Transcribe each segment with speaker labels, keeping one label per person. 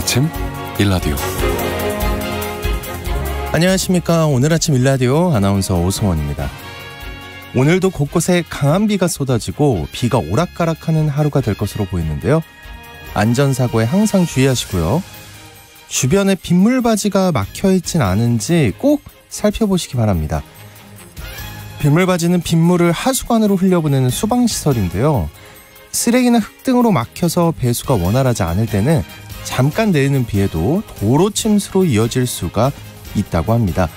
Speaker 1: 아침 일라디오.
Speaker 2: 안녕하십니까. 오늘 아침 일라디오 아나운서 오승원입니다. 오늘도 곳곳에 강한 비가 쏟아지고 비가 오락가락하는 하루가 될 것으로 보이는데요. 안전사고에 항상 주의하시고요. 주변에 빗물바지가 막혀있진 않은지 꼭 살펴보시기 바랍니다. 빗물바지는 빗물을 하수관으로 흘려보내는 수방시설인데요. 쓰레기나 흙 등으로 막혀서 배수가 원활하지 않을 때는 잠깐 내리는 비에도 도로 침수로 이어질 수가 있다고 합니다.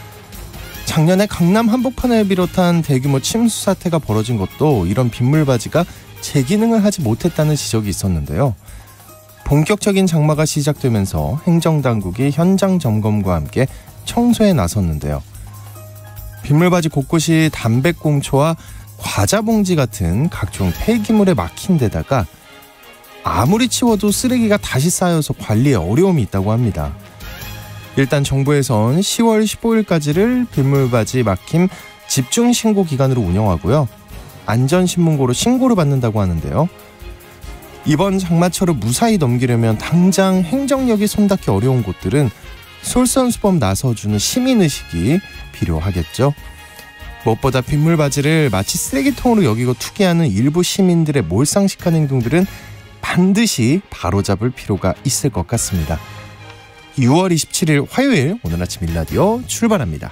Speaker 2: 작년에 강남 한복판을 비롯한 대규모 침수 사태가 벌어진 것도 이런 빗물바지가 제 기능을 하지 못했다는 지적이 있었는데요. 본격적인 장마가 시작되면서 행정당국이 현장 점검과 함께 청소에 나섰는데요. 빗물바지 곳곳이 담배꽁초와 과자봉지 같은 각종 폐기물에 막힌 데다가 아무리 치워도 쓰레기가 다시 쌓여서 관리에 어려움이 있다고 합니다. 일단 정부에선 10월 15일까지를 빗물바지 막힘 집중신고 기간으로 운영하고요. 안전신문고로 신고를 받는다고 하는데요. 이번 장마철을 무사히 넘기려면 당장 행정력이 손닿기 어려운 곳들은 솔선수범 나서주는 시민의식이 필요하겠죠. 무엇보다 빗물바지를 마치 쓰레기통으로 여기고 투기하는 일부 시민들의 몰상식한 행동들은 반드시 바로잡을 필요가 있을 것 같습니다. 6월 27일 화요일 오늘 아침 일라디오 출발합니다.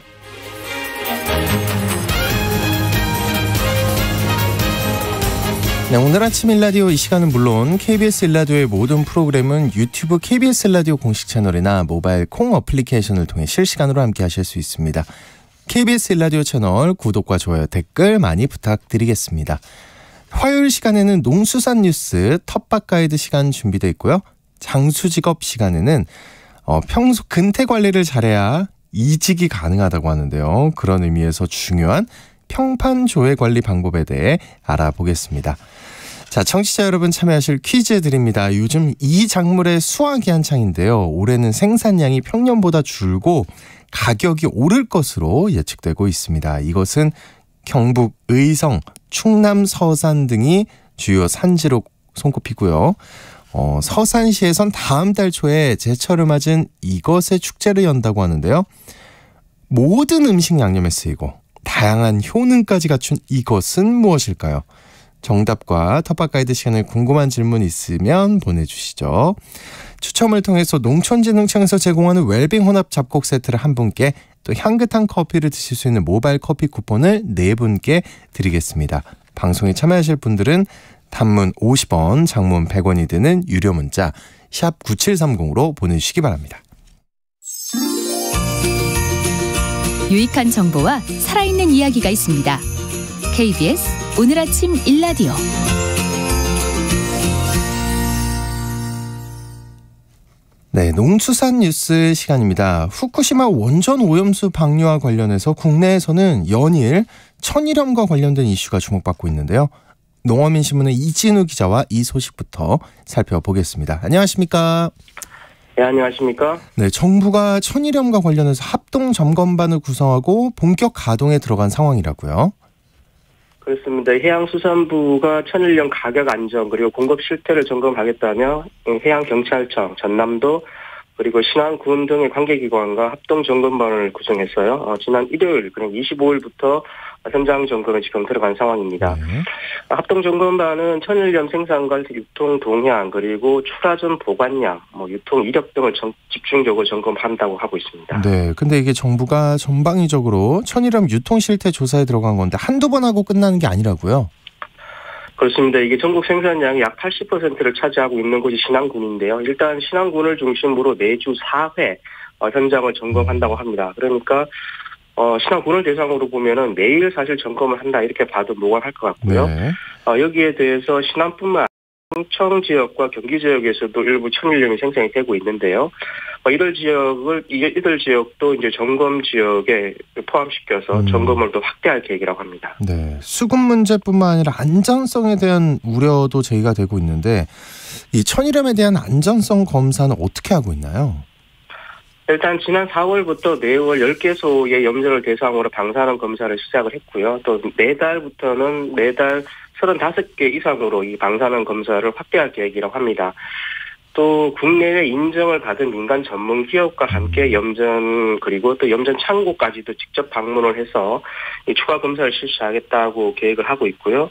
Speaker 2: 네, 오늘 아침 일라디오 이 시간은 물론 KBS 일라디오의 모든 프로그램은 유튜브 KBS 일라디오 공식 채널이나 모바일 콩 어플리케이션을 통해 실시간으로 함께 하실 수 있습니다. KBS 일라디오 채널 구독과 좋아요, 댓글 많이 부탁드리겠습니다. 화요일 시간에는 농수산 뉴스 텃밭 가이드 시간 준비되어 있고요. 장수직업 시간에는 평소 근태 관리를 잘해야 이직이 가능하다고 하는데요. 그런 의미에서 중요한 평판 조회 관리 방법에 대해 알아보겠습니다. 자, 청취자 여러분 참여하실 퀴즈 드립니다. 요즘 이 작물의 수확이 한창인데요. 올해는 생산량이 평년보다 줄고 가격이 오를 것으로 예측되고 있습니다. 이것은 경북 의성, 충남 서산 등이 주요 산지로 손꼽히고요. 서산시에선 다음 달 초에 제철을 맞은 이것의 축제를 연다고 하는데요. 모든 음식 양념에 쓰이고 다양한 효능까지 갖춘 이것은 무엇일까요? 정답과 텃밭 가이드 시간에 궁금한 질문 있으면 보내주시죠. 추첨을 통해서 농촌진흥청에서 제공하는 웰빙 혼합 잡곡 세트를 한 분께, 또 향긋한 커피를 드실 수 있는 모바일 커피 쿠폰을 4분께 드리겠습니다. 방송에 참여하실 분들은 단문 50원, 장문 100원이 드는 유료 문자 샵 9730으로 보내주시기 바랍니다.
Speaker 3: 유익한 정보와 살아있는 이야기가 있습니다. KBS 오늘 아침 일라디오.
Speaker 2: 네, 농수산 뉴스 시간입니다. 후쿠시마 원전 오염수 방류와 관련해서 국내에서는 연일 천일염과 관련된 이슈가 주목받고 있는데요. 농어민신문의 이진우 기자와 이 소식부터 살펴보겠습니다. 안녕하십니까?
Speaker 4: 네, 안녕하십니까?
Speaker 2: 네, 정부가 천일염과 관련해서 합동점검반을 구성하고 본격 가동에 들어간 상황이라고요?
Speaker 4: 그렇습니다. 해양수산부가 천일염 가격 안정 그리고 공급 실태를 점검하겠다며 해양경찰청, 전남도 그리고 신안군 등의 관계기관과 합동점검반을 구성했어요. 지난 일요일, 그러니까 25일부터 현장 점검에 지금 들어간 상황입니다. 합동점검반은 천일염 생산과 유통 동향 그리고 출하전 보관량, 유통 이력 등을 집중적으로 점검한다고 하고 있습니다.
Speaker 2: 네, 근데 이게 정부가 전방위적으로 천일염 유통 실태 조사에 들어간 건데 한두 번 하고 끝나는 게 아니라고요?
Speaker 4: 그렇습니다. 이게 전국 생산량의 약 80%를 차지하고 있는 곳이 신안군인데요. 일단 신안군을 중심으로 매주 4회 현장을 점검한다고 합니다. 그러니까 신안군을 대상으로 보면은 매일 사실 점검을 한다 이렇게 봐도 무방할 것 같고요. 네. 여기에 대해서 신안뿐만 충청 지역과 경기 지역에서도 일부 천일염이 생산이 되고 있는데요. 이들 지역도 이제 점검 지역에 포함시켜서 점검을 더 확대할 계획이라고 합니다.
Speaker 2: 네, 수급 문제뿐만 아니라 안전성에 대한 우려도 제기가 되고 있는데 이 천일염에 대한 안전성 검사는 어떻게 하고 있나요?
Speaker 4: 일단 지난 4월부터 매월 10개소의 염전을 대상으로 방사능 검사를 시작을 했고요. 또 내달부터는 매달 35개 이상으로 이 방사능 검사를 확대할 계획이라고 합니다. 또 국내외 인정을 받은 민간 전문 기업과 함께 염전 그리고 또 염전 창고까지도 직접 방문을 해서 추가 검사를 실시하겠다고 계획을 하고 있고요.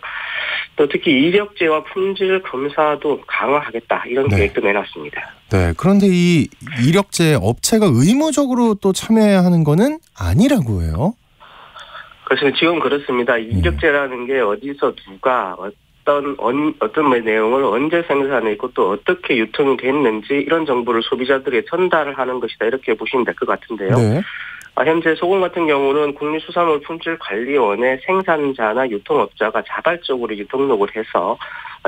Speaker 4: 또 특히 이력제와 품질 검사도 강화하겠다 이런 계획도 내놨습니다.
Speaker 2: 네, 그런데 이 이력제 업체가 의무적으로 또 참여해야 하는 거는 아니라고 해요.
Speaker 4: 그래서 지금 그렇습니다. 이력제라는 게 어디서 누가 어떤 내용을 언제 생산했고 또 어떻게 유통이 됐는지 이런 정보를 소비자들에게 전달을 하는 것이다 이렇게 보시면 될 것 같은데요.
Speaker 2: 네.
Speaker 4: 현재 소금 같은 경우는 국립수산물품질관리원의 생산자나 유통업자가 자발적으로 등록을 해서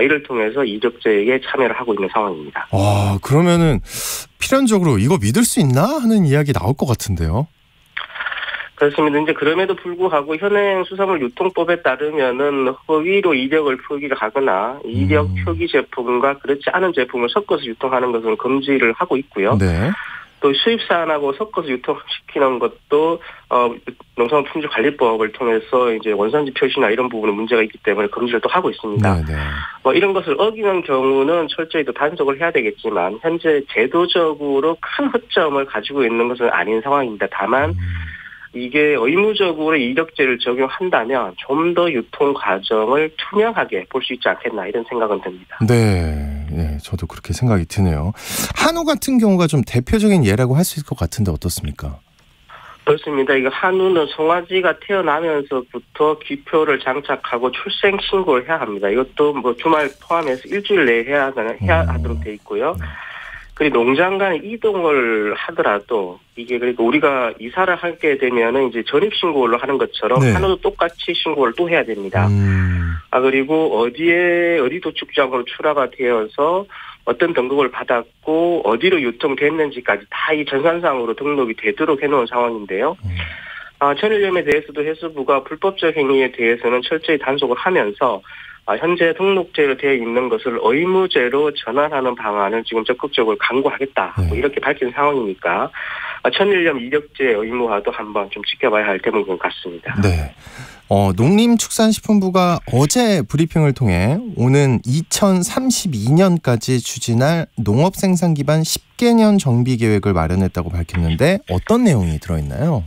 Speaker 4: 이를 통해서 이력제에 참여를 하고 있는 상황입니다.
Speaker 2: 그러면은 필연적으로 이거 믿을 수 있나 하는 이야기 나올 것 같은데요.
Speaker 4: 그렇습니다. 이제 그럼에도 불구하고 현행 수산물 유통법에 따르면은 허위로 이력을 표기를 하거나 이력 표기 제품과 그렇지 않은 제품을 섞어서 유통하는 것은 금지를 하고 있고요.
Speaker 2: 네.
Speaker 4: 또 수입산하고 섞어서 유통시키는 것도 농산물품질관리법을 통해서 이제 원산지 표시나 이런 부분에 문제가 있기 때문에 금지를 또 하고 있습니다.
Speaker 2: 네.
Speaker 4: 이런 것을 어기는 경우는 철저히 또 단속을 해야 되겠지만 현재 제도적으로 큰 허점을 가지고 있는 것은 아닌 상황입니다. 다만 이게 의무적으로 이력제를 적용한다면 좀 더 유통 과정을 투명하게 볼 수 있지 않겠나 이런 생각은 듭니다.
Speaker 2: 네, 저도 그렇게 생각이 드네요. 한우 같은 경우가 좀 대표적인 예라고 할 수 있을 것 같은데 어떻습니까?
Speaker 4: 그렇습니다. 이거 한우는 송아지가 태어나면서부터 기표를 장착하고 출생 신고를 해야 합니다. 이것도 주말 포함해서 일주일 내에 해야 하도록 돼 있고요. 그리고 농장 간에 이동을 하더라도 이게 그러니까 우리가 이사를 하게 되면은 이제 전입 신고를 하는 것처럼 한우도 똑같이 신고를 또 해야 됩니다. 그리고 어디 도축장으로 출하가 되어서 어떤 등급을 받았고 어디로 유통됐는지까지 다 이 전산상으로 등록이 되도록 해놓은 상황인데요. 천일염에 대해서도 해수부가 불법적 행위에 대해서는 철저히 단속을 하면서 현재 등록제로 되어 있는 것을 의무제로 전환하는 방안을 지금 적극적으로 강구하겠다 이렇게 밝힌 상황이니까 천일염 이력제 의무화도 한번 좀 지켜봐야 할 대목인 것 같습니다.
Speaker 2: 네. 농림축산식품부가 어제 브리핑을 통해 오는 2032년까지 추진할 농업생산 기반 10개년 정비 계획을 마련했다고 밝혔는데 어떤 내용이 들어있나요?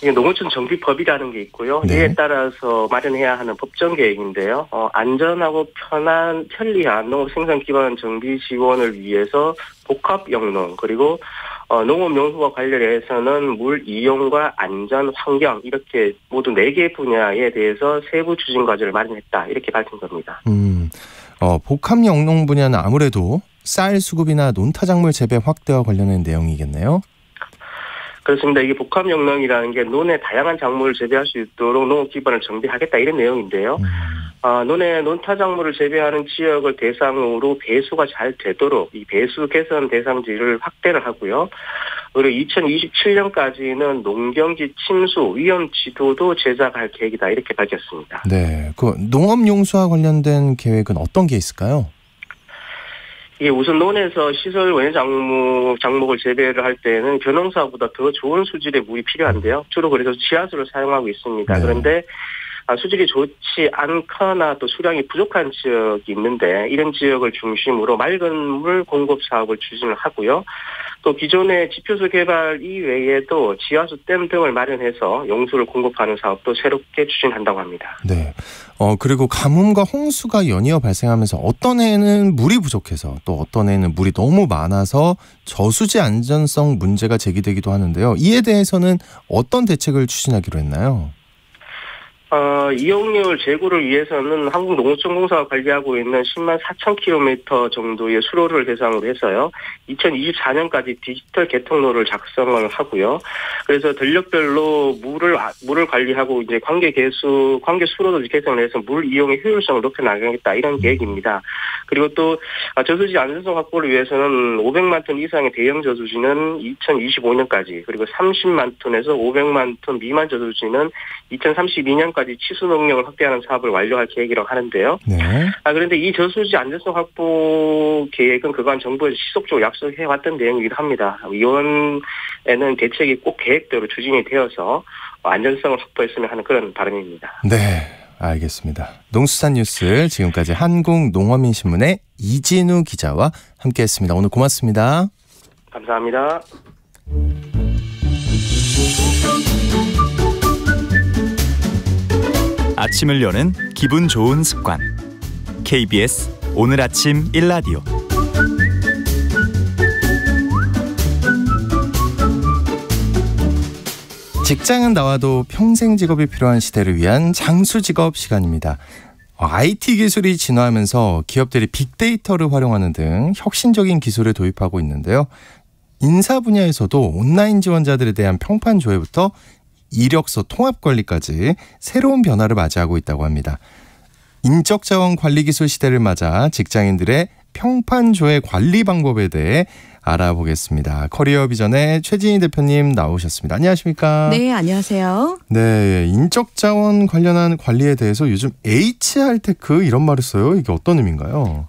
Speaker 4: 이게 농어촌 정비법이라는 게 있고요. 이에 따라서 마련해야 하는 법정 계획인데요. 안전하고 편리한 농업 생산 기반 정비 지원을 위해서 복합 영농 그리고 농업 용수와 관련해서는 물 이용과 안전, 환경 이렇게 모두 4개 분야에 대해서 세부 추진 과제를 마련했다 이렇게 밝힌 겁니다.
Speaker 2: 복합 영농 분야는 아무래도 쌀 수급이나 논타작물 재배 확대와 관련된 내용이겠네요.
Speaker 4: 그렇습니다. 이게 복합 영농이라는 게 논에 다양한 작물을 재배할 수 있도록 농업 기반을 정비하겠다 이런 내용인데요. 논에 논타작물을 재배하는 지역을 대상으로 배수가 잘 되도록 이 배수 개선 대상지를 확대를 하고요. 그리고 2027년까지는 농경지 침수 위험 지도도 제작할 계획이다 이렇게 밝혔습니다.
Speaker 2: 네, 그 농업 용수와 관련된 계획은 어떤 게 있을까요?
Speaker 4: 예, 우선 논에서 시설 원예 작목을 재배를 할 때는 벼농사보다 더 좋은 수질의 물이 필요한데요. 주로 그래서 지하수를 사용하고 있습니다. 그런데 수질이 좋지 않거나 또 수량이 부족한 지역이 있는데 이런 지역을 중심으로 맑은 물 공급 사업을 추진을 하고요. 또 기존의 지표수 개발 이외에도 지하수 댐 등을 마련해서 용수를 공급하는 사업도 새롭게 추진한다고 합니다.
Speaker 2: 네. 그리고 가뭄과 홍수가 연이어 발생하면서 어떤 해에는 물이 부족해서 또 어떤 해에는 물이 너무 많아서 저수지 안전성 문제가 제기되기도 하는데요. 이에 대해서는 어떤 대책을 추진하기로 했나요?
Speaker 4: 이용률 제고를 위해서는 한국농어촌공사가 관리하고 있는 10만 4천 킬로미터 정도의 수로를 대상으로 해서요. 2024년까지 디지털 개통로를 작성을 하고요. 그래서 전력별로 물을 관리하고 이제 관계 수로도 개선을 해서 물 이용의 효율성을 높여 나가겠다 이런 계획입니다. 그리고 또 저수지 안전성 확보를 위해서는 500만 톤 이상의 대형 저수지는 2025년까지 그리고 30만 톤에서 500만 톤 미만 저수지는 2032년까지 치수 능력을 확대하는 사업을 완료할 계획이라고 하는데요. 그런데 이 저수지 안전성 확보 계획은 그간 정부에서 지속적으로 약속해왔던 내용이기도 합니다. 위원회는 대책이 꼭 계획대로 추진이 되어서 안전성을 확보했으면 하는 그런 바람입니다.
Speaker 2: 네, 알겠습니다. 농수산뉴스 지금까지 한국농어민신문의 이진우 기자와 함께했습니다. 오늘 고맙습니다.
Speaker 4: 감사합니다.
Speaker 1: 아침을 여는 기분 좋은 습관. KBS 오늘 아침 1라디오.
Speaker 2: 직장은 나와도 평생 직업이 필요한 시대를 위한 장수 직업 시간입니다. IT 기술이 진화하면서 기업들이 빅데이터를 활용하는 등 혁신적인 기술을 도입하고 있는데요. 인사 분야에서도 온라인 지원자들에 대한 평판 조회부터 이력서 통합 관리까지 새로운 변화를 맞이하고 있다고 합니다. 인적 자원 관리 기술 시대를 맞아 직장인들의 평판 조회 관리 방법에 대해 알아보겠습니다. 커리어 비전의 최진희 대표님 나오셨습니다. 안녕하십니까?
Speaker 5: 네, 안녕하세요.
Speaker 2: 네, 인적 자원 관련한 관리에 대해서 요즘 HR 테크 이런 말을 써요. 이게 어떤 의미인가요?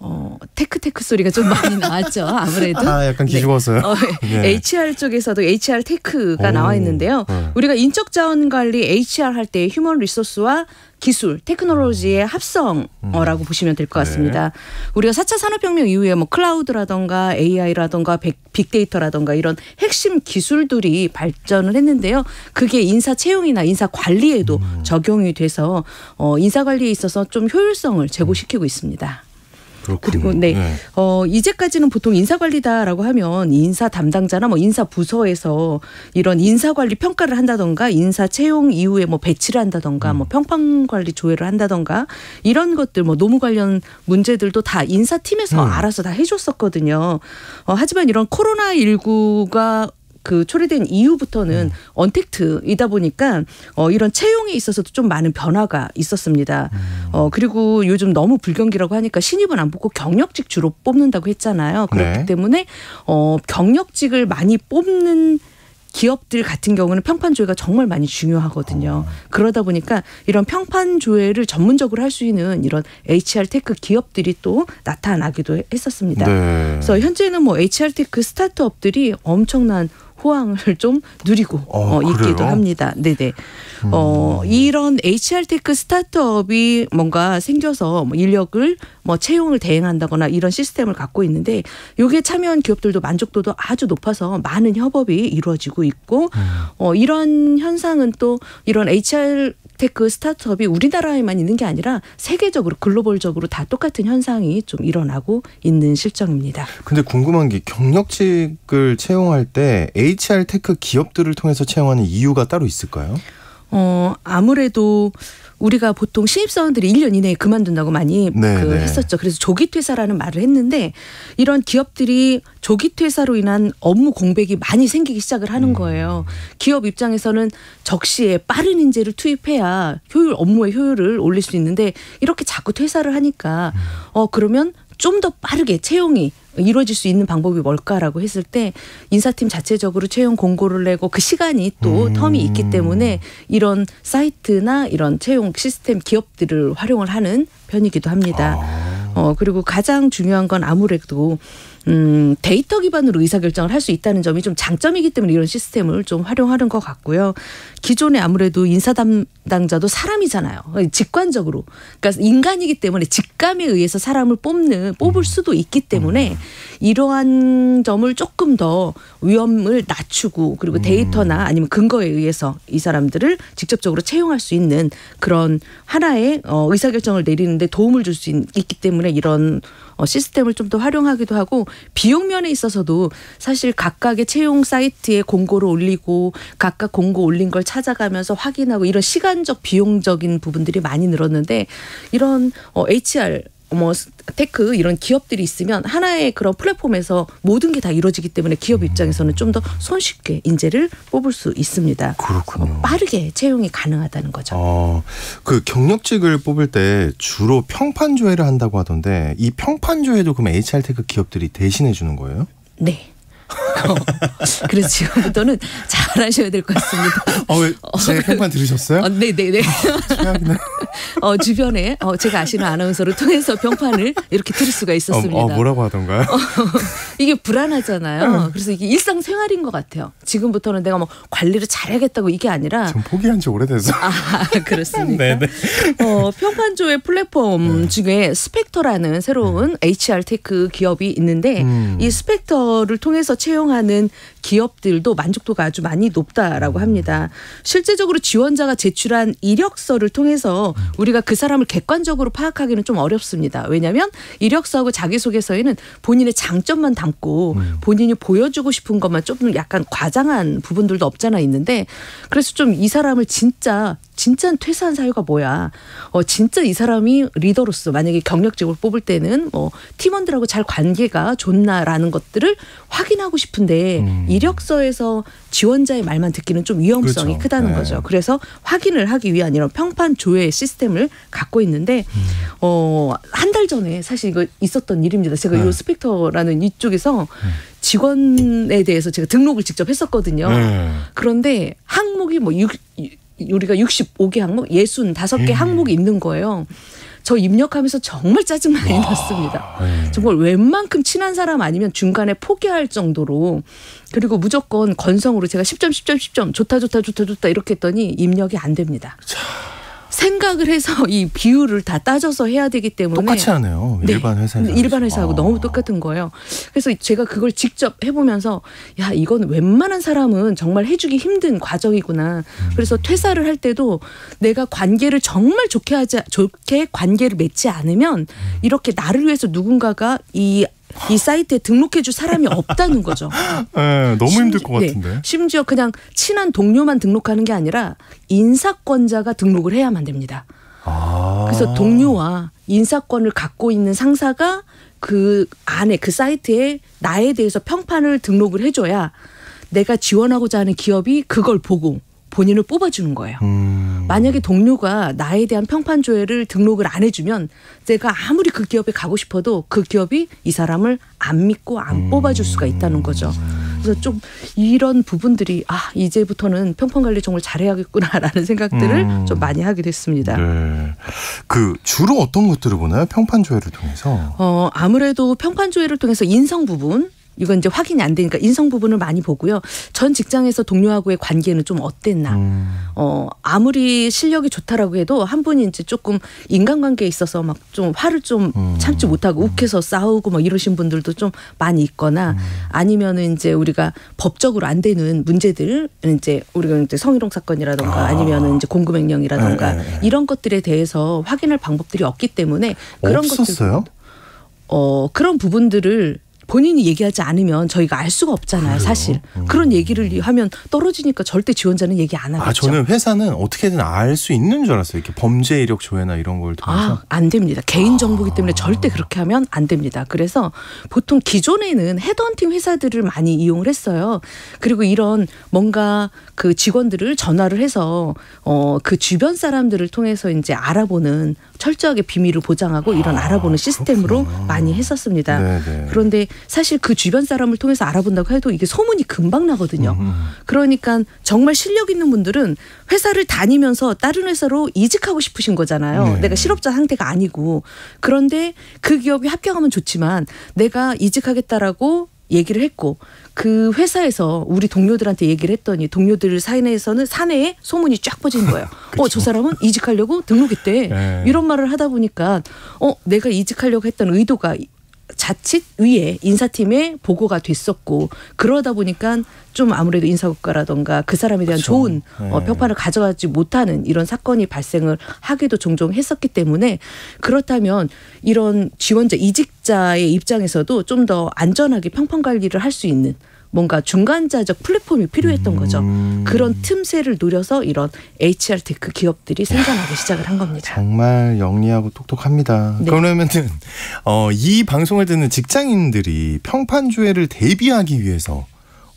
Speaker 5: 테크 소리가 좀 많이 나왔죠. 아무래도.
Speaker 2: 약간 기죽었어요.
Speaker 5: 네. HR 쪽에서도 HR 테크가 나와 있는데요. 우리가 인적 자원 관리 HR 할 때 휴먼 리소스와 기술, 테크놀로지의 합성어라고 보시면 될 것 같습니다. 우리가 4차 산업혁명 이후에 뭐 클라우드라던가 AI라던가 빅데이터라던가 이런 핵심 기술들이 발전을 했는데요. 그게 인사 채용이나 인사 관리에도 적용이 돼서 인사 관리에 있어서 좀 효율성을 제고시키고 있습니다.
Speaker 2: 그렇군요.
Speaker 5: 그리고 이제까지는 보통 인사관리다라고 하면 인사 담당자나 뭐 인사 부서에서 이런 인사관리 평가를 한다던가 인사 채용 이후에 뭐 배치를 한다던가 뭐 평판관리 조회를 한다던가 이런 것들 뭐 노무 관련 문제들도 다 인사팀에서 알아서 다 해줬었거든요. 하지만 이런 코로나19가 초래된 이후부터는 언택트이다 보니까 이런 채용에 있어서도 좀 많은 변화가 있었습니다. 그리고 요즘 너무 불경기라고 하니까 신입은 안 뽑고 경력직 주로 뽑는다고 했잖아요. 그렇기 때문에 경력직을 많이 뽑는 기업들 같은 경우는 평판 조회가 정말 많이 중요하거든요. 그러다 보니까 이런 평판 조회를 전문적으로 할 수 있는 이런 HR 테크 기업들이 또 나타나기도 했었습니다.
Speaker 2: 네.
Speaker 5: 그래서 현재는 뭐 HR 테크 스타트업들이 엄청난 호황을 좀 누리고 있기도 합니다. 네네. 이런 HR 테크 스타트업이 뭔가 생겨서 뭐 인력을 뭐 채용을 대행한다거나 이런 시스템을 갖고 있는데 여기에 참여한 기업들도 만족도도 아주 높아서 많은 협업이 이루어지고 있고 이런 현상은 또 이런 HR 테크 스타트업이 우리나라에만 있는 게 아니라 세계적으로 글로벌적으로 다 똑같은 현상이 좀 일어나고 있는 실정입니다.
Speaker 2: 근데 궁금한 게 경력직을 채용할 때 HR 테크 기업들을 통해서 채용하는 이유가 따로 있을까요?
Speaker 5: 아무래도 우리가 보통 신입사원들이 1년 이내에 그만둔다고 많이 했었죠. 그래서 조기 퇴사라는 말을 했는데 이런 기업들이 조기 퇴사로 인한 업무 공백이 많이 생기기 시작을 하는 거예요. 기업 입장에서는 적시에 빠른 인재를 투입해야 업무의 효율을 올릴 수 있는데 이렇게 자꾸 퇴사를 하니까 그러면 좀 더 빠르게 채용이 이루어질 수 있는 방법이 뭘까라고 했을 때 인사팀 자체적으로 채용 공고를 내고 그 시간이 또 텀이 있기 때문에 이런 사이트나 이런 채용 시스템 기업들을 활용을 하는 편이기도 합니다. 그리고 가장 중요한 건 아무래도 데이터 기반으로 의사결정을 할 수 있다는 점이 좀 장점이기 때문에 이런 시스템을 좀 활용하는 것 같고요. 기존에 아무래도 인사 담당자도 사람이잖아요. 직관적으로. 그러니까 인간이기 때문에 직감에 의해서 사람을 뽑을 수도 있기 때문에 이러한 점을 조금 더 위험을 낮추고 그리고 데이터나 아니면 근거에 의해서 이 사람들을 직접적으로 채용할 수 있는 그런 하나의 의사결정을 내리는데 도움을 줄 수 있기 때문에 이런 시스템을 좀 더 활용하기도 하고 비용 면에 있어서도 사실 각각의 채용 사이트에 공고를 올리고 각각 공고 올린 걸 찾아가면서 확인하고 이런 시간적 비용적인 부분들이 많이 늘었는데 이런 HR 테크 이런 기업들이 있으면 하나의 그런 플랫폼에서 모든 게 다 이루어지기 때문에 기업 입장에서는 좀 더 손쉽게 인재를 뽑을 수 있습니다.
Speaker 2: 그렇군요.
Speaker 5: 빠르게 채용이 가능하다는 거죠.
Speaker 2: 그 경력직을 뽑을 때 주로 평판 조회를 한다고 하던데 이 평판 조회도 그럼 HR 테크 기업들이 대신해 주는 거예요?
Speaker 5: 네. 그래서 지금부터는 잘하셔야 될 것 같습니다.
Speaker 2: 왜 제 평판 들으셨어요?
Speaker 5: 네네네. 주변에 제가 아시는 아나운서를 통해서 평판을 이렇게 들을 수가 있었습니다.
Speaker 2: 뭐라고 하던가요?
Speaker 5: 이게 불안하잖아요. 그래서 이게 일상생활인 것 같아요. 지금부터는 내가 뭐 관리를 잘해야겠다고 이게 아니라.
Speaker 2: 전 포기한 지 오래돼서.
Speaker 5: 그렇습니까?
Speaker 2: 네네.
Speaker 5: 평판조회 플랫폼 중에 스펙터라는 새로운 HR 테크 기업이 있는데 이 스펙터를 통해서 채용하는 기업들도 만족도가 아주 많이 높다라고 합니다. 실제적으로 지원자가 제출한 이력서를 통해서 우리가 그 사람을 객관적으로 파악하기는 좀 어렵습니다. 왜냐하면 이력서하고 자기소개서에는 본인의 장점만 담고 본인이 보여주고 싶은 것만 좀 약간 과장한 부분들도 없잖아 있는데 그래서 좀 이 사람을 진짜 퇴사한 사유가 뭐야. 진짜 이 사람이 리더로서 만약에 경력직으로 뽑을 때는 팀원들하고 잘 관계가 좋나라는 것들을 확인하고 싶은데 이력서에서 지원자의 말만 듣기는 좀 위험성이
Speaker 2: 그렇죠.
Speaker 5: 크다는 거죠. 그래서 확인을 하기 위한 이런 평판 조회 시스템을 갖고 있는데 한 달 전에 사실 이거 있었던 일입니다. 제가 이 스펙터라는 이쪽에서 직원에 대해서 제가 등록을 직접 했었거든요. 그런데 항목이 우리가 65개 항목, 65개 항목이 있는 거예요. 저 입력하면서 정말 짜증 많이 났습니다. 정말 웬만큼 친한 사람 아니면 중간에 포기할 정도로 그리고 무조건 건성으로 제가 10점 좋다 이렇게 했더니 입력이 안 됩니다. 생각을 해서 이 비율을 다 따져서 해야 되기 때문에
Speaker 2: 똑같이 하네요. 일반 회사에서.
Speaker 5: 일반 회사하고 너무 똑같은 거예요. 그래서 제가 그걸 직접 해보면서 야 이건 웬만한 사람은 정말 해주기 힘든 과정이구나. 그래서 퇴사를 할 때도 내가 관계를 정말 좋게 관계를 맺지 않으면 이렇게 나를 위해서 누군가가 이 사이트에 등록해 줄 사람이 없다는 거죠.
Speaker 2: 너무 힘들 것 같은데.
Speaker 5: 심지어 그냥 친한 동료만 등록하는 게 아니라 인사권자가 등록을 해야만 됩니다. 그래서 동료와 인사권을 갖고 있는 상사가 그 안에 그 사이트에 나에 대해서 평판을 등록을 해줘야 내가 지원하고자 하는 기업이 그걸 보고 본인을 뽑아주는 거예요. 만약에 동료가 나에 대한 평판 조회를 등록을 안 해주면 내가 아무리 그 기업에 가고 싶어도 그 기업이 이 사람을 안 믿고 안 뽑아줄 수가 있다는 거죠. 그래서 좀 이런 부분들이 이제부터는 평판 관리 정말 잘해야겠구나라는 생각들을 좀 많이 하게 됐습니다.
Speaker 2: 네. 주로 어떤 것들을 보나요? 평판 조회를 통해서?
Speaker 5: 아무래도 평판 조회를 통해서 인성 부분 이건 이제 확인이 안 되니까 인성 부분을 많이 보고요. 전 직장에서 동료하고의 관계는 좀 어땠나. 아무리 실력이 좋다라고 해도 한 분이 이제 조금 인간관계에 있어서 막 좀 화를 좀 참지 못하고 욱해서 싸우고 막 이러신 분들도 좀 많이 있거나 아니면은 이제 우리가 법적으로 안 되는 문제들 이제 우리가 이제 성희롱 사건이라던가 아니면은 이제 공금횡령이라던가 이런 것들에 대해서 확인할 방법들이 없기 때문에 그런
Speaker 2: 없었어요?
Speaker 5: 그런 부분들을 본인이 얘기하지 않으면 저희가 알 수가 없잖아요. 사실. 그런 얘기를 하면 떨어지니까 절대 지원자는 얘기 안 하겠죠.
Speaker 2: 저는 회사는 어떻게든 알 수 있는 줄 알았어요. 이렇게 범죄 이력 조회나 이런 걸 통해서.
Speaker 5: 안 됩니다. 개인정보이기 때문에 절대 그렇게 하면 안 됩니다. 그래서 보통 기존에는 헤드헌팅 회사들을 많이 이용을 했어요. 그리고 이런 뭔가 그 직원들을 전화를 해서 그 주변 사람들을 통해서 이제 알아보는 철저하게 비밀을 보장하고 이런 알아보는 시스템으로 많이 했었습니다. 네네. 그런데 사실 그 주변 사람을 통해서 알아본다고 해도 이게 소문이 금방 나거든요. 그러니까 정말 실력 있는 분들은 회사를 다니면서 다른 회사로 이직하고 싶으신 거잖아요. 내가 실업자 상태가 아니고. 그런데 그 기업이 합격하면 좋지만 내가 이직하겠다라고 얘기를 했고 그 회사에서 우리 동료들한테 얘기를 했더니 동료들 사내에 소문이 쫙 퍼진 거예요. 저 사람은 이직하려고 등록했대. 이런 말을 하다 보니까 내가 이직하려고 했던 의도가 자칫 위에 인사팀에 보고가 됐었고 그러다 보니까 좀 아무래도 인사고과라던가 그 사람에 대한 좋은 평판을 가져가지 못하는 이런 사건이 발생을 하기도 종종 했었기 때문에 그렇다면 이런 지원자 이직자의 입장에서도 좀 더 안전하게 평판 관리를 할 수 있는 뭔가 중간자적 플랫폼이 필요했던 거죠. 그런 틈새를 노려서 이런 HR 테크 기업들이 생산하기 시작을 한 겁니다.
Speaker 2: 정말 영리하고 똑똑합니다. 네. 그러면은 이 방송을 듣는 직장인들이 평판 조회를 대비하기 위해서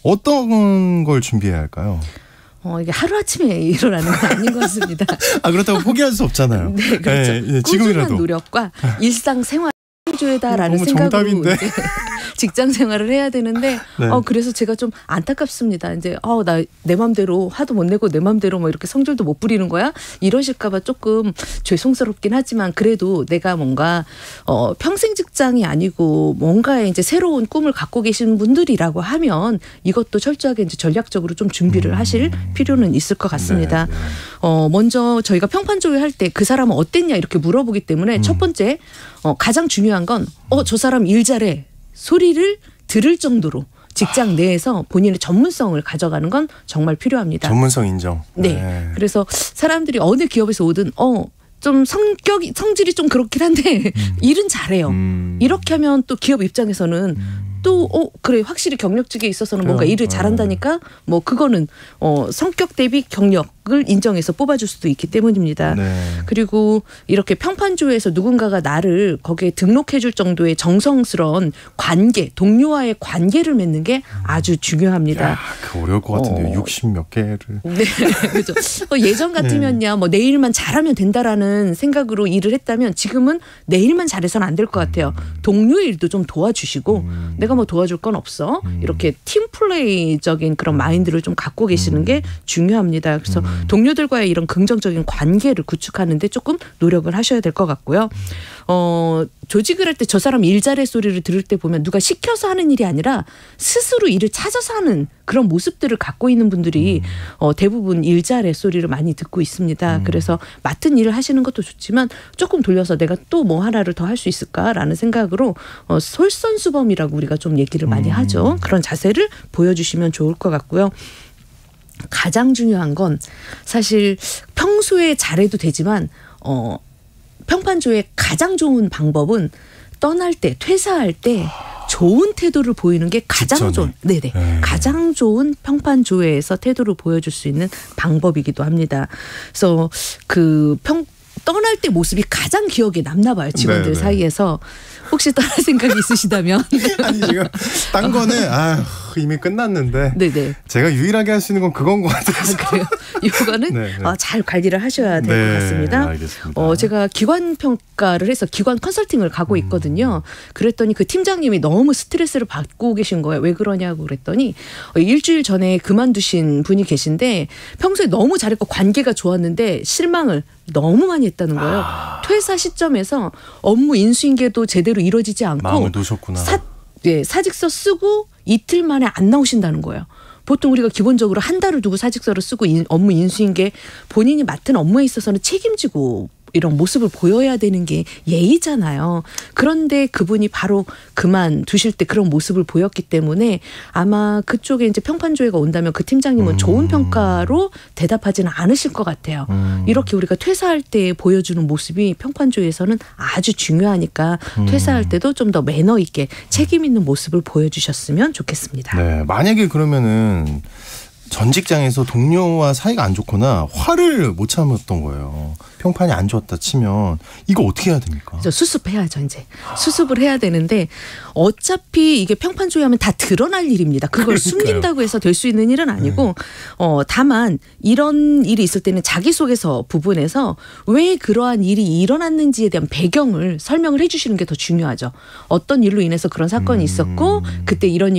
Speaker 2: 어떤 걸 준비해야 할까요?
Speaker 5: 이게 하루아침에 일어나는 건 아닌 것 같습니다.
Speaker 2: 그렇다고 포기할 수 없잖아요.
Speaker 5: 네, 그렇죠.
Speaker 2: 지금이라도.
Speaker 5: 꾸준한 노력과 일상생활 조회다라는 생각으로 직장 생활을 해야 되는데
Speaker 2: 네.
Speaker 5: 그래서 제가 좀 안타깝습니다. 이제 나 내 맘대로 화도 못 내고 내 맘대로 뭐 이렇게 성질도 못 부리는 거야? 이러실까 봐 조금 죄송스럽긴 하지만 그래도 내가 뭔가 평생 직장이 아니고 뭔가에 이제 새로운 꿈을 갖고 계신 분들이라고 하면 이것도 철저하게 이제 전략적으로 좀 준비를 하실 필요는 있을 것 같습니다.
Speaker 2: 네, 네.
Speaker 5: 먼저 저희가 평판조회 할 때 그 사람은 어땠냐 이렇게 물어보기 때문에 첫 번째 가장 중요한 건 저 사람 일 잘해 소리를 들을 정도로 직장 내에서 본인의 전문성을 가져가는 건 정말 필요합니다.
Speaker 2: 전문성 인정.
Speaker 5: 네. 그래서 사람들이 어느 기업에서 오든 좀 성질이 좀 그렇긴 한데 일은 잘해요. 이렇게 하면 또 기업 입장에서는 또 그래 확실히 경력직에 있어서는 뭔가 일을 잘한다니까 뭐 그거는 성격 대비 경력을 인정해서 뽑아줄 수도 있기 때문입니다.
Speaker 2: 네.
Speaker 5: 그리고 이렇게 평판조회에서 누군가가 나를 거기에 등록해줄 정도의 정성스러운 관계, 동료와의 관계를 맺는 게 아주 중요합니다.
Speaker 2: 야, 그 어려울 것 같은데요. 60 몇 개를.
Speaker 5: 네, 그렇죠. 예전 같으면야 뭐 내 일만 잘하면 된다라는 생각으로 일을 했다면 지금은 내 일만 잘해서는 안 될 것 같아요. 동료 일도 좀 도와주시고 내가 뭐 도와줄 건 없어. 이렇게 팀플레이적인 그런 마인드를 좀 갖고 계시는 게 중요합니다. 그래서 동료들과의 이런 긍정적인 관계를 구축하는 데 조금 노력을 하셔야 될 것 같고요. 조직을 할 때 저 사람 일 잘해 소리를 들을 때 보면 누가 시켜서 하는 일이 아니라 스스로 일을 찾아서 하는 그런 모습들을 갖고 있는 분들이 대부분 일 잘해 소리를 많이 듣고 있습니다. 그래서 맡은 일을 하시는 것도 좋지만 조금 돌려서 내가 또 뭐 하나를 더 할 수 있을까라는 생각으로 솔선수범이라고 우리가 좀 얘기를 많이 하죠. 그런 자세를 보여주시면 좋을 것 같고요. 가장 중요한 건 사실 평소에 잘해도 되지만 평판조의 가장 좋은 방법은 떠날 때, 퇴사할 때 좋은 태도를 보이는 게 가장 좋은, 가장 좋은 평판조회에서 태도를 보여줄 수 있는 방법이기도 합니다. 그래서 떠날 때 모습이 가장 기억에 남나 봐요. 직원들 사이에서. 혹시 떠날 생각이 있으시다면.
Speaker 2: 아니 지금 딴 거는 이미 끝났는데
Speaker 5: 네네.
Speaker 2: 제가 유일하게 할 수 있는 건 그건 것 같아서.
Speaker 5: 그래요? 이거는 잘 관리를 하셔야 될 것 같습니다.
Speaker 2: 알겠습니다.
Speaker 5: 제가 기관 평가를 해서 기관 컨설팅을 가고 있거든요. 그랬더니 그 팀장님이 너무 스트레스를 받고 계신 거예요. 왜 그러냐고 그랬더니 일주일 전에 그만두신 분이 계신데 평소에 너무 잘했고 관계가 좋았는데 실망을 너무 많이 했다는 거예요. 퇴사 시점에서 업무 인수인계도 제대로 이루어지지 않고
Speaker 2: 마음을 놓으셨구나.
Speaker 5: 사직서 쓰고 이틀 만에 안 나오신다는 거예요. 보통 우리가 기본적으로 한 달을 두고 사직서를 쓰고 업무 인수인계 본인이 맡은 업무에 있어서는 책임지고 이런 모습을 보여야 되는 게 예의잖아요. 그런데 그분이 바로 그만두실 때 그런 모습을 보였기 때문에 아마 그쪽에 이제 평판조회가 온다면 그 팀장님은 좋은 평가로 대답하지는 않으실 것 같아요. 이렇게 우리가 퇴사할 때 보여주는 모습이 평판조회에서는 아주 중요하니까 퇴사할 때도 좀 더 매너 있게 책임 있는 모습을 보여주셨으면 좋겠습니다.
Speaker 2: 네, 만약에 그러면은 전 직장에서 동료와 사이가 안 좋거나 화를 못 참았던 거예요. 평판이 안 좋았다 치면 이거 어떻게 해야 됩니까?
Speaker 5: 수습해야죠. 이제 수습을 해야 되는데 어차피 이게 평판조회하면 다 드러날 일입니다. 그걸 숨긴다고 해서 될 수 있는 일은 아니고 다만 이런 일이 있을 때는 자기소개서 부분에서 왜 그러한 일이 일어났는지에 대한 배경을 설명을 해 주시는 게 더 중요하죠. 어떤 일로 인해서 그런 사건이 있었고 그때 이런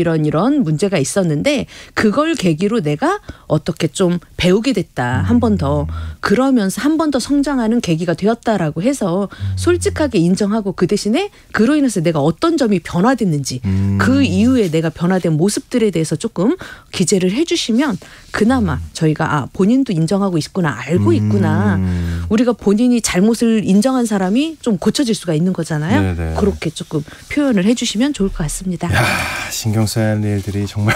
Speaker 5: 문제가 있었는데 그걸 계기로 내가 어떻게 좀 배우게 됐다. 한 번 더 그러면서 한 번 더 성장하는 계기가 되었다라고 해서 솔직하게 인정하고 그 대신에 그로 인해서 내가 어떤 점이 변화됐는지 그 이후에 내가 변화된 모습들에 대해서 조금 기재를 해주시면 그나마 저희가 본인도 인정하고 있구나 알고 있구나 우리가 본인이 잘못을 인정한 사람이 좀 고쳐질 수가 있는 거잖아요.
Speaker 2: 네네.
Speaker 5: 그렇게 조금 표현을 해주시면 좋을 것 같습니다.
Speaker 2: 야, 신경 써야 할 일들이 정말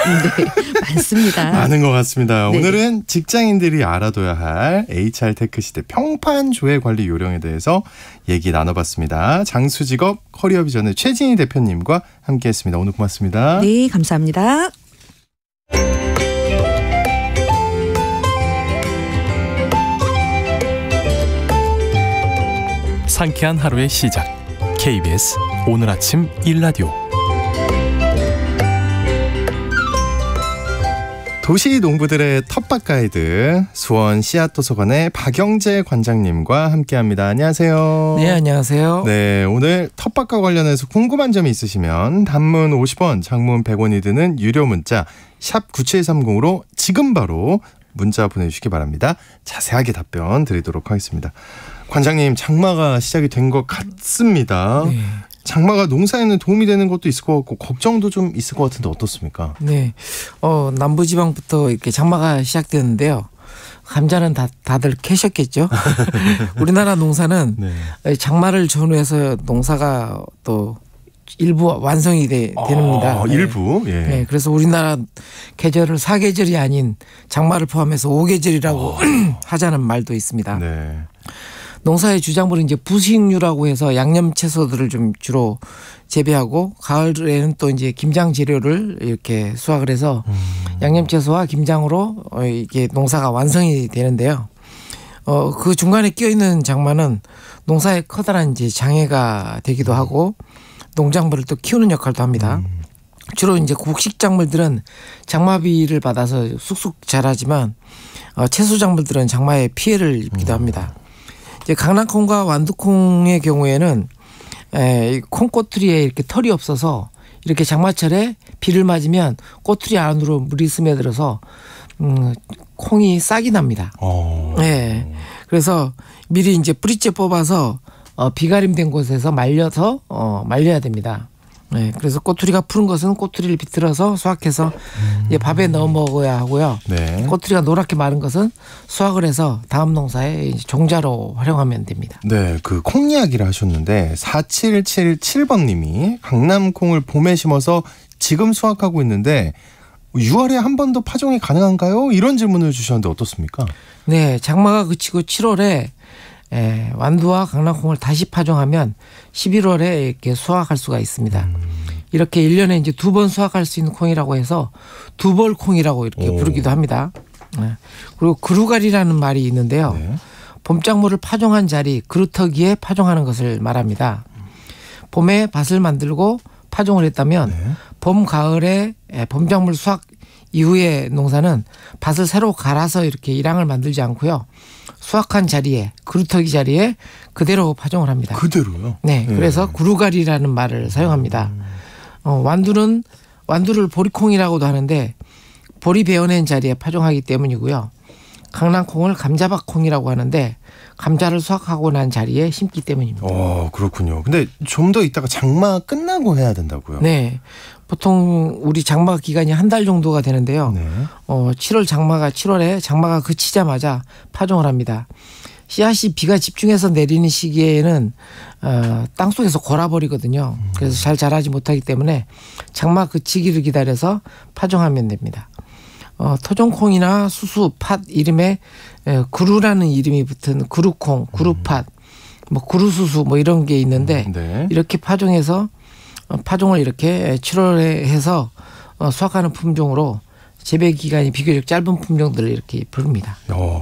Speaker 5: 많습니다.
Speaker 2: 많은 것 같습니다.
Speaker 5: 네.
Speaker 2: 오늘은 직장인들이 알아둬야 할 HR 테크 시대 평판조회 관리 요령에 대해서 얘기 나눠봤습니다. 장수직업 커리어비전의 최진희 대표님과 함께했습니다. 오늘 고맙습니다.
Speaker 5: 네, 감사합니다.
Speaker 1: 상쾌한 하루의 시작. KBS 오늘 아침 1라디오.
Speaker 2: 도시 농부들의 텃밭 가이드 수원 씨앗도서관의 박영재 관장님과 함께합니다. 안녕하세요.
Speaker 6: 네, 안녕하세요.
Speaker 2: 네, 오늘 텃밭과 관련해서 궁금한 점이 있으시면 단문 50원, 장문 100원이 드는 유료 문자 샵 9730으로 지금 바로 문자 보내주시기 바랍니다. 자세하게 답변 드리도록 하겠습니다. 관장님, 장마가 시작이 된 것 같습니다.
Speaker 6: 네.
Speaker 2: 장마가 농사에는 도움이 되는 것도 있을 것 같고 걱정도 좀 있을 것 같은데 어떻습니까?
Speaker 6: 네, 남부지방부터 이렇게 장마가 시작되는데요. 감자는 다들 캐셨겠죠. 우리나라 농사는 네. 장마를 전후해서 농사가 또 일부 완성이 됩니다.
Speaker 2: 일부? 예.
Speaker 6: 네, 그래서 우리나라 계절을 4계절이 아닌 장마를 포함해서 5계절이라고 하자는 말도 있습니다. 네. 농사의 주작물은 이제 부식류라고 해서 양념 채소들을 좀 주로 재배하고 가을에는 또 이제 김장 재료를 이렇게 수확을 해서 양념 채소와 김장으로 이게 농사가 완성이 되는데요. 그 중간에 끼어 있는 장마는 농사에 커다란 이제 장애가 되기도 하고 농작물을 또 키우는 역할도 합니다. 주로 이제 곡식 작물들은 장마비를 받아서 쑥쑥 자라지만 채소 작물들은 장마에 피해를 입기도 합니다. 이제 강낭콩과 완두콩의 경우에는 콩꼬투리에 이렇게 털이 없어서 이렇게 장마철에 비를 맞으면 꼬투리 안으로 물이 스며들어서 콩이 싹이 납니다. 네. 그래서 미리 이제 뿌리째 뽑아서 비가림된 곳에서 말려야 됩니다. 네, 그래서 꼬투리가 푸른 것은 꼬투리를 비틀어서 수확해서 이제 밥에 넣어 먹어야 하고요. 네. 꼬투리가 노랗게 마른 것은 수확을 해서 다음 농사에 이제 종자로 활용하면 됩니다.
Speaker 2: 네, 그 콩 이야기를 하셨는데 4777번님이 강남콩을 봄에 심어서 지금 수확하고 있는데 6월에 한 번 더 파종이 가능한가요? 이런 질문을 주셨는데 어떻습니까?
Speaker 6: 네, 장마가 그치고 7월에 완두와 강낭콩을 다시 파종하면 11월에 이렇게 수확할 수가 있습니다. 이렇게 1년에 이제 2번 수확할 수 있는 콩이라고 해서 두벌콩이라고 이렇게 부르기도 합니다. 그리고 그루가리라는 말이 있는데요. 네. 봄작물을 파종한 자리 그루터기에 파종하는 것을 말합니다. 봄에 밭을 만들고 파종을 했다면 네. 봄, 가을에 봄작물 수확 이후의 농사는 밭을 새로 갈아서 이렇게 일항을 만들지 않고요. 수확한 자리에 그루터기 자리에 그대로 파종을 합니다.
Speaker 2: 그대로요?
Speaker 6: 네. 그래서 구루가리라는 말을 사용합니다. 완두를 보리콩이라고도 하는데 보리 베어낸 자리에 파종하기 때문이고요. 강낭콩을 감자밭콩이라고 하는데 감자를 수확하고 난 자리에 심기 때문입니다.
Speaker 2: 그렇군요. 근데 좀 더 있다가 장마 끝나고 해야 된다고요?
Speaker 6: 네. 보통 우리 장마 기간이 한 달 정도가 되는데요. 네. 7월에 장마가 그치자마자 파종을 합니다. 씨앗이 비가 집중해서 내리는 시기에는 땅속에서 골아버리거든요. 그래서 잘 자라지 못하기 때문에 장마 그치기를 기다려서 파종하면 됩니다. 토종콩이나 수수, 팥 이름에 구루라는 이름이 붙은 구루콩, 구루팥, 뭐 구루수수 뭐 이런 게 있는데 네. 이렇게 파종해서 파종을 이렇게 7월에 해서 수확하는 품종으로 재배 기간이 비교적 짧은 품종들을 이렇게 부릅니다.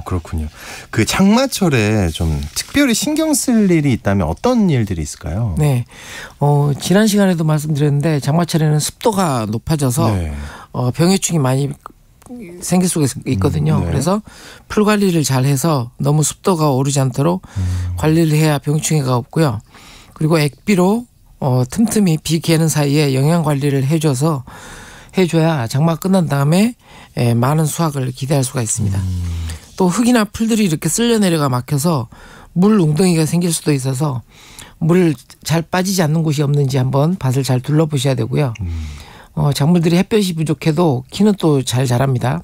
Speaker 2: 그렇군요. 그 장마철에 좀 특별히 신경 쓸 일이 있다면 어떤 일들이 있을까요?
Speaker 6: 네, 지난 시간에도 말씀드렸는데 장마철에는 습도가 높아져서 네. 병해충이 많이 생길 수가 있거든요. 네. 그래서 풀 관리를 잘 해서 너무 습도가 오르지 않도록 관리를 해야 병충해가 없고요. 그리고 액비로 틈틈이 비 개는 사이에 영양 관리를 해줘야 장마 끝난 다음에 많은 수확을 기대할 수가 있습니다. 또 흙이나 풀들이 이렇게 쓸려 내려가 막혀서 물 웅덩이가 생길 수도 있어서 물 잘 빠지지 않는 곳이 없는지 한번 밭을 잘 둘러보셔야 되고요. 작물들이 햇볕이 부족해도 키는 또 잘 자랍니다.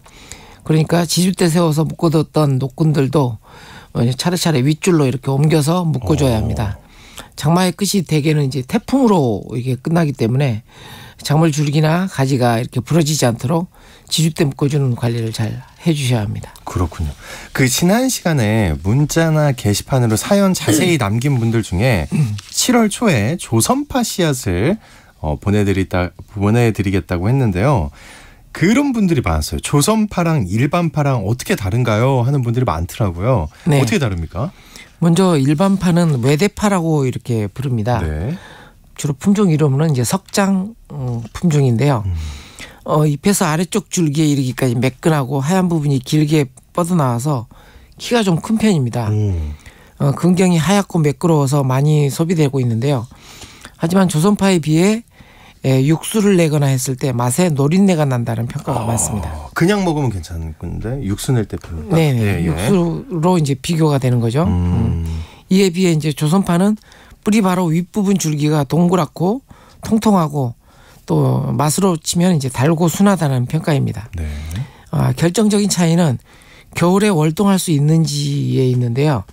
Speaker 6: 그러니까 지주대 세워서 묶어뒀던 녹근들도 차례차례 윗줄로 이렇게 옮겨서 묶어줘야 합니다. 장마의 끝이 대개는 이제 태풍으로 이게 끝나기 때문에 작물 줄기나 가지가 이렇게 부러지지 않도록 지주대 묶어주는 관리를 잘 해주셔야 합니다.
Speaker 2: 그렇군요. 그 지난 시간에 문자나 게시판으로 사연 자세히 남긴 분들 중에 7월 초에 조선파 씨앗을 보내드리겠다고 했는데요. 그런 분들이 많았어요. 조선파랑 일반파랑 어떻게 다른가요? 하는 분들이 많더라고요. 네. 어떻게 다릅니까?
Speaker 6: 먼저 일반파는 외대파라고 이렇게 부릅니다. 네. 주로 품종 이름은 이제 석장 품종인데요. 잎에서 아래쪽 줄기에 이르기까지 매끈하고 하얀 부분이 길게 뻗어나와서 키가 좀 큰 편입니다. 근경이 하얗고 매끄러워서 많이 소비되고 있는데요. 하지만 조선파에 비해 육수를 내거나 했을 때 맛에 노린내가 난다는 평가가 많습니다.
Speaker 2: 그냥 먹으면 괜찮은 건데 육수 낼 때 별로.
Speaker 6: 네, 육수로 이제 비교가 되는 거죠. 이에 비해 이제 조선파는 뿌리 바로 윗부분 줄기가 동그랗고 통통하고 또 맛으로 치면 이제 달고 순하다는 평가입니다.
Speaker 2: 네.
Speaker 6: 결정적인 차이는 겨울에 월동할 수 있는지에 있는데요.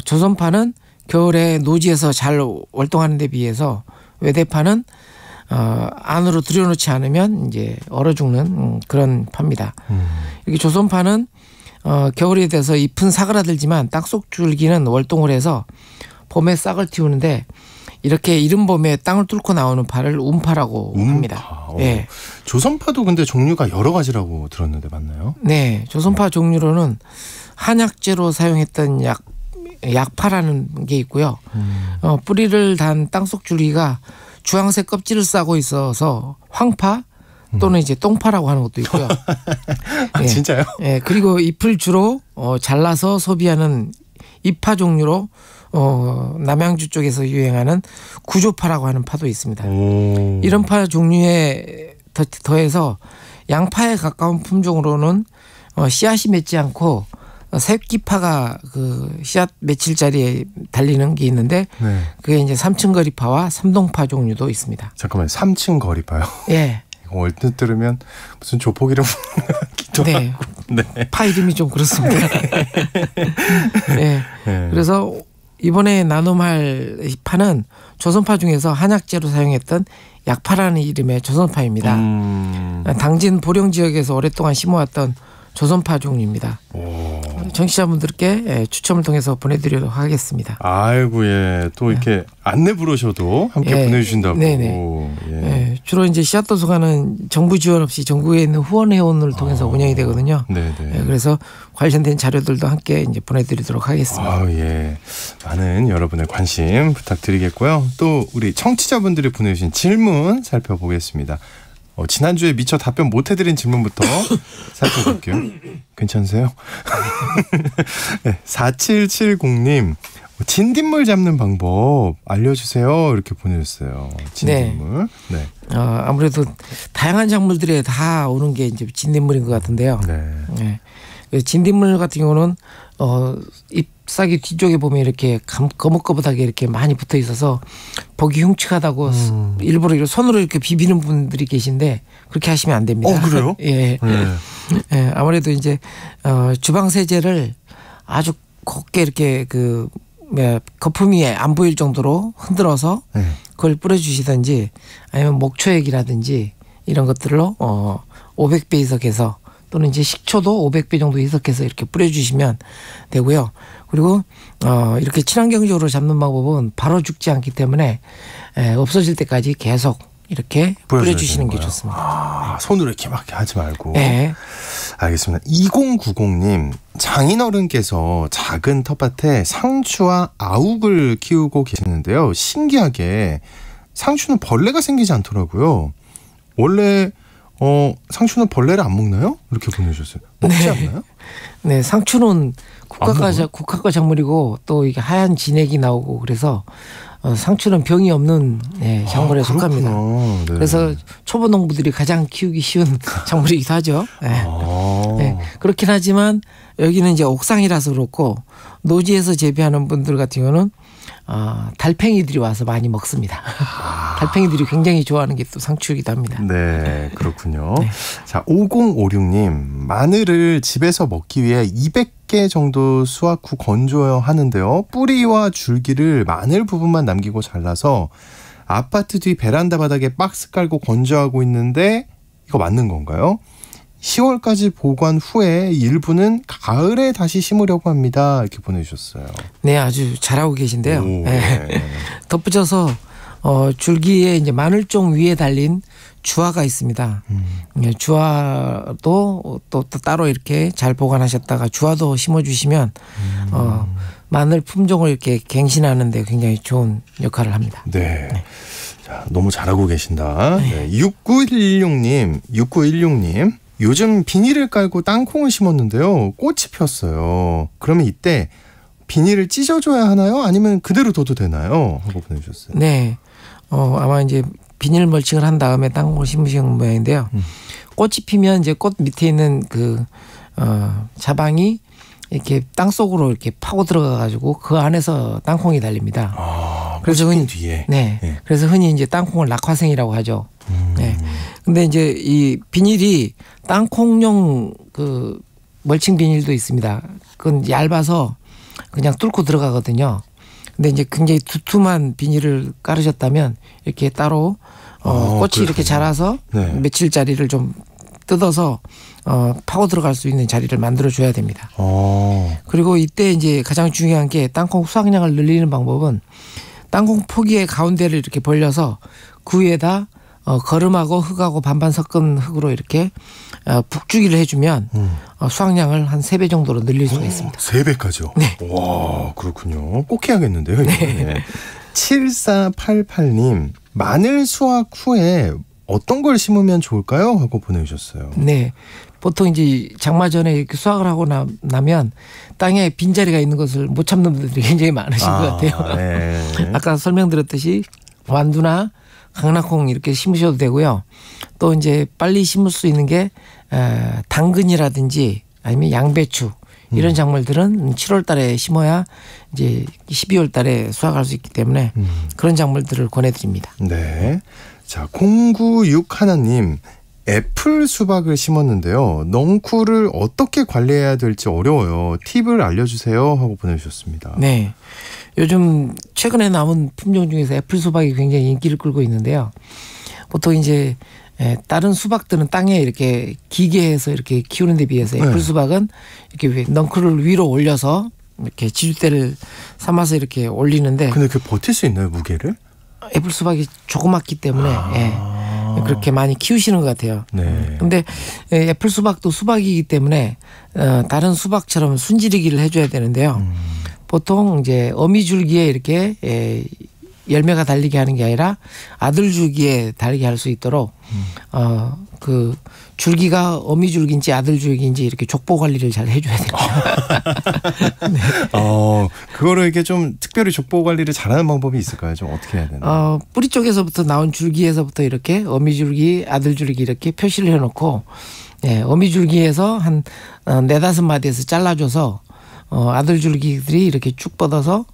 Speaker 6: 조선파는 겨울에 노지에서 잘 월동하는 데 비해서 외대파는 안으로 들여놓지 않으면 이제 얼어 죽는 그런 파입니다. 이렇게 조선파는 겨울이 돼서 잎은 사그라들지만 땅속 줄기는 월동을 해서 봄에 싹을 틔우는데 이렇게 이른 봄에 땅을 뚫고 나오는 파를 운파라고 합니다. 네.
Speaker 2: 조선파도 근데 종류가 여러 가지라고 들었는데 맞나요?
Speaker 6: 네, 조선파 종류로는 한약재로 사용했던 약파라는 게 있고요. 뿌리를 단 땅속 줄기가 주황색 껍질을 싸고 있어서 황파 또는 이제 똥파라고 하는 것도 있고요.
Speaker 2: 네. 진짜요?
Speaker 6: 네, 그리고 잎을 주로 잘라서 소비하는 잎파 종류로 남양주 쪽에서 유행하는 구조파라고 하는 파도 있습니다. 이런 파 종류에 더해서 양파에 가까운 품종으로는 씨앗이 맺지 않고 새끼파가 그 씨앗 며칠짜리에 달리는 게 있는데
Speaker 2: 네.
Speaker 6: 그게 이제 삼층거리파와 삼동파 종류도 있습니다.
Speaker 2: 잠깐만요. 삼층거리파요?
Speaker 6: 예.
Speaker 2: 얼핏 들으면 무슨 조폭 이름 같기도
Speaker 6: 네.
Speaker 2: 하고. 네.
Speaker 6: 파 이름이 좀 그렇습니다. 네. 네. 그래서 이번에 나눔할 파는 조선파 중에서 한약재로 사용했던 약파라는 이름의 조선파입니다. 당진 보령 지역에서 오랫동안 심어왔던 조선파 종류입니다. 청취자분들께 추첨을 통해서 보내드리도록 하겠습니다.
Speaker 2: 아이고 예, 또 이렇게 안내 부르셔도 함께 보내주신다고.
Speaker 6: 네네. 예, 주로 이제 씨앗 도서관은 정부 지원 없이 전국에 있는 후원 회원을 통해서 운영이 되거든요. 네네. 예, 그래서 관련된 자료들도 함께 이제 보내드리도록 하겠습니다.
Speaker 2: 예, 많은 여러분의 관심 부탁드리겠고요. 또 우리 청취자분들이 보내주신 질문 살펴보겠습니다. 지난주에 미처 답변 못 해드린 질문부터 살펴볼게요. 괜찮으세요? 네, 4770님 진딧물 잡는 방법 알려주세요. 이렇게 보내주셨어요. 진딧물. 네.
Speaker 6: 아무래도 다양한 작물들에 다 오는 게 이제 진딧물인 것 같은데요. 네. 진딧물 같은 경우는 잎사귀 뒤쪽에 보면 이렇게 거뭇거뭇하게 이렇게 많이 붙어 있어서 보기 흉측하다고 일부러 이렇게 손으로 이렇게 비비는 분들이 계신데 그렇게 하시면 안 됩니다.
Speaker 2: 그래요?
Speaker 6: 예. 예. 아무래도 이제 주방 세제를 아주 곱게 이렇게 거품이 안 보일 정도로 흔들어서 그걸 뿌려주시든지 아니면 목초액이라든지 이런 것들로 500배 이석해서 또는 이제 식초도 500배 정도 희석해서 이렇게 뿌려주시면 되고요. 그리고 이렇게 친환경적으로 잡는 방법은 바로 죽지 않기 때문에 없어질 때까지 계속 이렇게 뿌려주시는 게 좋습니다.
Speaker 2: 손으로 이렇게 막 하지 말고.
Speaker 6: 네.
Speaker 2: 알겠습니다. 2090님 장인어른께서 작은 텃밭에 상추와 아욱을 키우고 계시는데요. 신기하게 상추는 벌레가 생기지 않더라고요. 원래 상추는 벌레를 안 먹나요? 이렇게 보내주셨어요. 먹지 않나요?
Speaker 6: 네, 상추는 국화과 작물이고 또 이게 하얀 진액이 나오고 그래서 상추는 병이 없는 작물에 속합니다. 네. 그래서 초보 농부들이 가장 키우기 쉬운 작물이기도 하죠. 네. 그렇긴 하지만 여기는 이제 옥상이라서 그렇고 노지에서 재배하는 분들 같은 경우는 달팽이들이 와서 많이 먹습니다. 달팽이들이 굉장히 좋아하는 게 또 상추이기도 합니다.
Speaker 2: 네, 그렇군요. 네. 자, 5056님 마늘을 집에서 먹기 위해 200개 정도 수확 후 건조하는데요. 뿌리와 줄기를 마늘 부분만 남기고 잘라서 아파트 뒤 베란다 바닥에 박스 깔고 건조하고 있는데 이거 맞는 건가요? 10월까지 보관 후에 일부는 가을에 다시 심으려고 합니다. 이렇게 보내주셨어요.
Speaker 6: 네, 아주 잘하고 계신데요. 네. 덧붙여서 줄기에 이제 마늘종 위에 달린 주화가 있습니다. 주화도 또 따로 이렇게 잘 보관하셨다가 주화도 심어주시면 마늘 품종을 이렇게 갱신하는 데 굉장히 좋은 역할을 합니다.
Speaker 2: 네. 자, 너무 잘하고 계신다. 네, 6916님. 요즘 비닐을 깔고 땅콩을 심었는데요. 꽃이 폈어요. 그러면 이때 비닐을 찢어줘야 하나요? 아니면 그대로 둬도 되나요? 하고 보내주셨어요.
Speaker 6: 네. 아마 이제 비닐 멀칭을 한 다음에 땅콩을 심으신 모양인데요. 꽃이 피면 이제 꽃 밑에 있는 자방이 이렇게 땅 속으로 이렇게 파고 들어가 가지고 그 안에서 땅콩이 달립니다.
Speaker 2: 그래서 흔히 뒤에.
Speaker 6: 네. 그래서 흔히 이제 땅콩을 낙화생이라고 하죠. 네. 근데 이제 이 비닐이 땅콩용 멀칭 비닐도 있습니다. 그건 얇아서 그냥 뚫고 들어가거든요. 근데 이제 굉장히 두툼한 비닐을 깔으셨다면 이렇게 따로 꽃이 그렇군요. 이렇게 자라서 며칠짜리를 좀 뜯어서 파고 들어갈 수 있는 자리를 만들어 줘야 됩니다. 그리고 이때 이제 가장 중요한 게 땅콩 수확량을 늘리는 방법은 땅콩 포기의 가운데를 이렇게 벌려서 그 위에다 거름하고 흙하고 반반 섞은 흙으로 이렇게 북주기를 해주면 수확량을 한 3배 정도로 늘릴 수가 있습니다.
Speaker 2: 3배까지요?
Speaker 6: 네.
Speaker 2: 와, 그렇군요. 꼭 해야겠는데요. 네. 7488님, 마늘 수확 후에 어떤 걸 심으면 좋을까요? 하고 보내주셨어요.
Speaker 6: 네. 보통 이제 장마 전에 이렇게 수확을 하고 나면 땅에 빈자리가 있는 것을 못 참는 분들이 굉장히 많으신 것 같아요.
Speaker 2: 네.
Speaker 6: 아까 설명드렸듯이 완두나 강낭콩 이렇게 심으셔도 되고요. 또 이제 빨리 심을 수 있는 게 당근이라든지 아니면 양배추 이런 작물들은 7월 달에 심어야 이제 12월 달에 수확할 수 있기 때문에 그런 작물들을 권해드립니다.
Speaker 2: 네. 자, 0961님. 애플 수박을 심었는데요. 넝쿨을 어떻게 관리해야 될지 어려워요. 팁을 알려주세요 하고 보내주셨습니다.
Speaker 6: 네. 요즘 최근에 나온 품종 중에서 애플 수박이 굉장히 인기를 끌고 있는데요. 보통 이제 다른 수박들은 땅에 이렇게 기계해서 이렇게 키우는 데 비해서 애플 수박은 이렇게 넝쿨을 위로 올려서 이렇게 지주대를 삼아서 이렇게 올리는데.
Speaker 2: 근데 그게 버틸 수 있나요, 무게를?
Speaker 6: 애플 수박이 조그맣기 때문에 그렇게 많이 키우시는 것 같아요. 네. 근데 애플 수박도 수박이기 때문에 다른 수박처럼 순지리기를 해줘야 되는데요. 보통 이제 어미줄기에 이렇게 열매가 달리게 하는 게 아니라 아들줄기에 달리게 할 수 있도록 그 줄기가 어미줄기인지 아들줄기인지 이렇게 족보 관리를 잘 해줘야 됩니다.
Speaker 2: 네. 그거를 이렇게 좀 특별히 족보 관리를 잘하는 방법이 있을까요? 좀 어떻게 해야 되나요?
Speaker 6: 뿌리 쪽에서부터 나온 줄기에서부터 이렇게 어미줄기, 아들줄기 이렇게 표시를 해놓고 어미줄기에서 한 4-5마디에서 잘라줘서 아들줄기들이 이렇게 쭉 뻗어서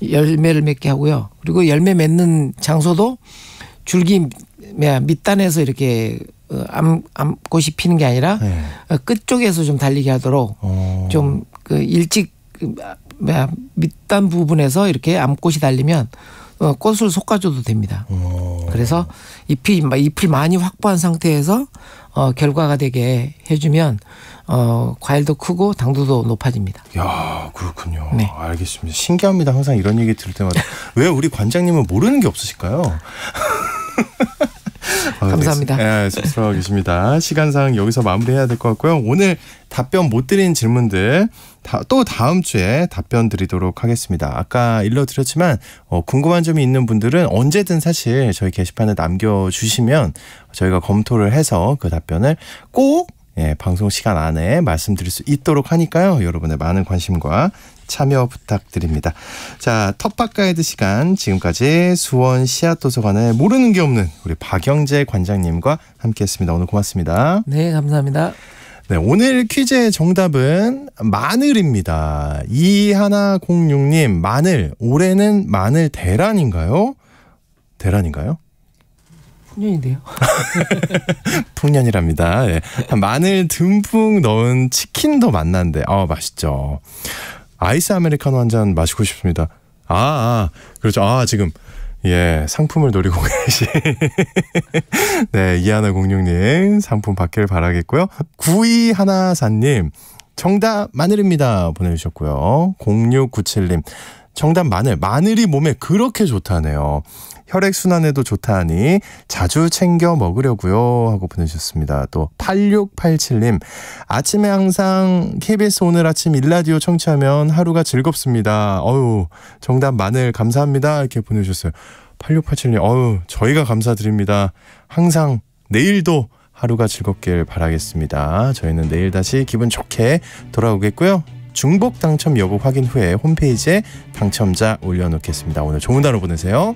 Speaker 6: 열매를 맺게 하고요. 그리고 열매 맺는 장소도 줄기 밑단에서 이렇게 암꽃이 피는 게 아니라 끝쪽에서 좀 달리게 하도록 좀 일찍 밑단 부분에서 이렇게 암꽃이 달리면 꽃을 솎아줘도 됩니다. 그래서 잎을 많이 확보한 상태에서 결과가 되게 해주면 과일도 크고 당도도 높아집니다.
Speaker 2: 야, 그렇군요. 네. 알겠습니다. 신기합니다. 항상 이런 얘기 들을 때마다. 왜 우리 관장님은 모르는 게 없으실까요?
Speaker 6: 감사합니다.
Speaker 2: 네, 쑥스러워 계십니다. 시간상 여기서 마무리해야 될 것 같고요. 오늘 답변 못 드린 질문들 또 다음 주에 답변 드리도록 하겠습니다. 아까 일러드렸지만 궁금한 점이 있는 분들은 언제든 사실 저희 게시판에 남겨주시면 저희가 검토를 해서 그 답변을 꼭 방송 시간 안에 말씀드릴 수 있도록 하니까요. 여러분의 많은 관심과 참여 부탁드립니다. 자, 텃밭 가이드 시간, 지금까지 수원 씨앗도서관에 모르는 게 없는 우리 박영재 관장님과 함께했습니다. 오늘 고맙습니다.
Speaker 6: 네, 감사합니다.
Speaker 2: 네, 오늘 퀴즈의 정답은 마늘입니다. 2106님, 마늘. 올해는 마늘 대란인가요? 대란인가요?
Speaker 6: 풍년인데요.
Speaker 2: 풍년이랍니다. 네. 마늘 듬뿍 넣은 치킨도 맛난데 맛있죠. 아이스 아메리카노 한 잔 마시고 싶습니다. 그렇죠. 지금 상품을 노리고 계시. 네, 2106님 상품 받기를 바라겠고요. 9214님 정답 마늘입니다 보내주셨고요. 0697님 정답 마늘이 몸에 그렇게 좋다네요. 혈액순환에도 좋다니 자주 챙겨 먹으려고요 하고 보내주셨습니다. 또 8687님, 아침에 항상 KBS 오늘 아침 일라디오 청취하면 하루가 즐겁습니다. 정답 마늘 감사합니다 이렇게 보내주셨어요. 8687님, 저희가 감사드립니다. 항상 내일도 하루가 즐겁길 바라겠습니다. 저희는 내일 다시 기분 좋게 돌아오겠고요. 중복 당첨 여부 확인 후에 홈페이지에 당첨자 올려놓겠습니다. 오늘 좋은 하루 보내세요.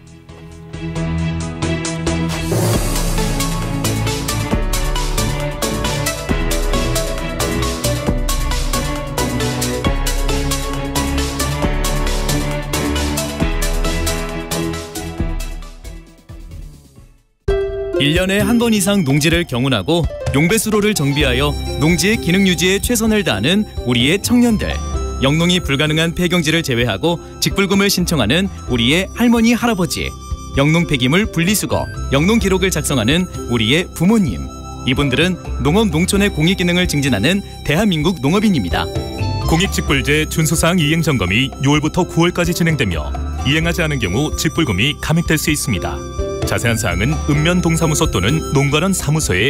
Speaker 7: 일 년에 한 번 이상 농지를 경운하고 용배수로를 정비하여 농지의 기능 유지에 최선을 다하는 우리의 청년들, 영농이 불가능한 폐경지를 제외하고 직불금을 신청하는 우리의 할머니, 할아버지, 영농 폐기물 분리수거, 영농 기록을 작성하는 우리의 부모님, 이분들은 농업 농촌의 공익 기능을 증진하는 대한민국 농업인입니다.
Speaker 8: 공익직불제 준수사항 이행 점검이 6월부터 9월까지 진행되며 이행하지 않은 경우 직불금이 감액될 수 있습니다. 자세한 사항은 읍면 동사무소 또는 농가련 사무소에